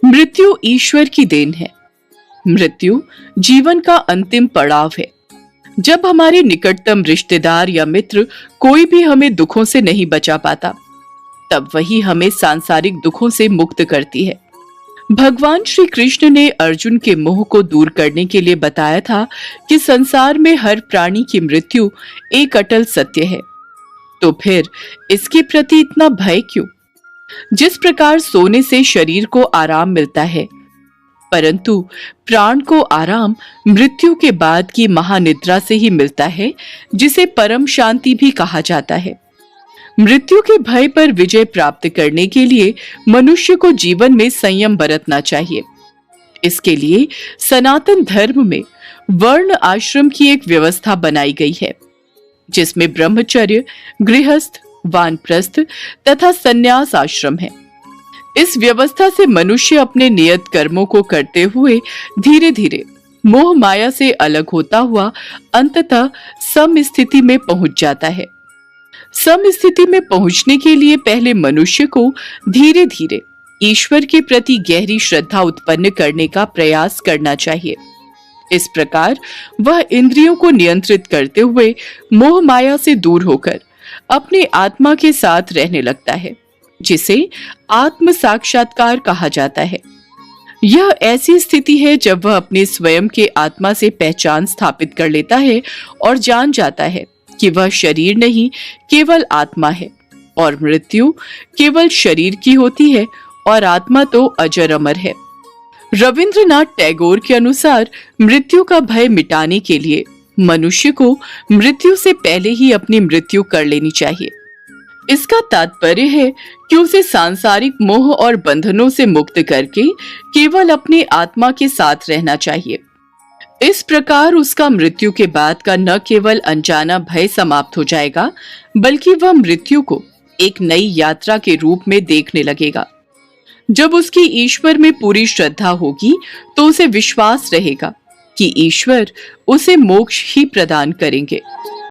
मृत्यु ईश्वर की देन है। मृत्यु जीवन का अंतिम पड़ाव है। जब हमारे निकटतम रिश्तेदार या मित्र कोई भी हमें दुखों से नहीं बचा पाता, तब वही हमें सांसारिक दुखों से मुक्त करती है। भगवान श्री कृष्ण ने अर्जुन के मोह को दूर करने के लिए बताया था कि संसार में हर प्राणी की मृत्यु एक अटल सत्य है। तो फिर इसके प्रति इतना भय क्यों? जिस प्रकार सोने से शरीर को आराम मिलता है, परंतु प्राण को आराम मृत्यु के बाद की महानिद्रा से ही मिलता है, जिसे परम शांति भी कहा जाता है। मृत्यु के भय पर विजय प्राप्त करने के लिए मनुष्य को जीवन में संयम बरतना चाहिए। इसके लिए सनातन धर्म में वर्ण आश्रम की एक व्यवस्था बनाई गई है, जिसमें ब्रह्मचर्य, गृहस्थ, वानप्रस्थ तथा संन्यास आश्रम है। इस व्यवस्था से मनुष्य अपने नियत कर्मों को करते हुए धीरे धीरे मोह माया से अलग होता हुआ अंततः सम स्थिति में पहुंच जाता है। सम स्थिति में पहुंचने के लिए पहले मनुष्य को धीरे धीरे ईश्वर के प्रति गहरी श्रद्धा उत्पन्न करने का प्रयास करना चाहिए। इस प्रकार वह इंद्रियों को नियंत्रित करते हुए मोह माया से दूर होकर अपने आत्मा के साथ रहने लगता है, जिसे आत्म साक्षात्कार कहा जाता है। यह ऐसी स्थिति है जब वह अपने स्वयं के आत्मा से पहचान स्थापित कर लेता है और जान जाता है कि वह शरीर नहीं, केवल आत्मा है, और मृत्यु केवल शरीर की होती है और आत्मा तो अजर अमर है। रविंद्रनाथ टैगोर के अनुसार मृत्यु का भय मिटाने के लिए मनुष्य को मृत्यु से पहले ही अपनी मृत्यु कर लेनी चाहिए। इसका तात्पर्य है कि उसे सांसारिक मोह और बंधनों से मुक्त करके केवल अपने आत्मा के साथ रहना चाहिए। इस प्रकार उसका मृत्यु के बाद का न केवल अनजाना भय समाप्त हो जाएगा, बल्कि वह मृत्यु को एक नई यात्रा के रूप में देखने लगेगा। जब उसकी ईश्वर में पूरी श्रद्धा होगी, तो उसे विश्वास रहेगा कि ईश्वर उसे मोक्ष ही प्रदान करेंगे।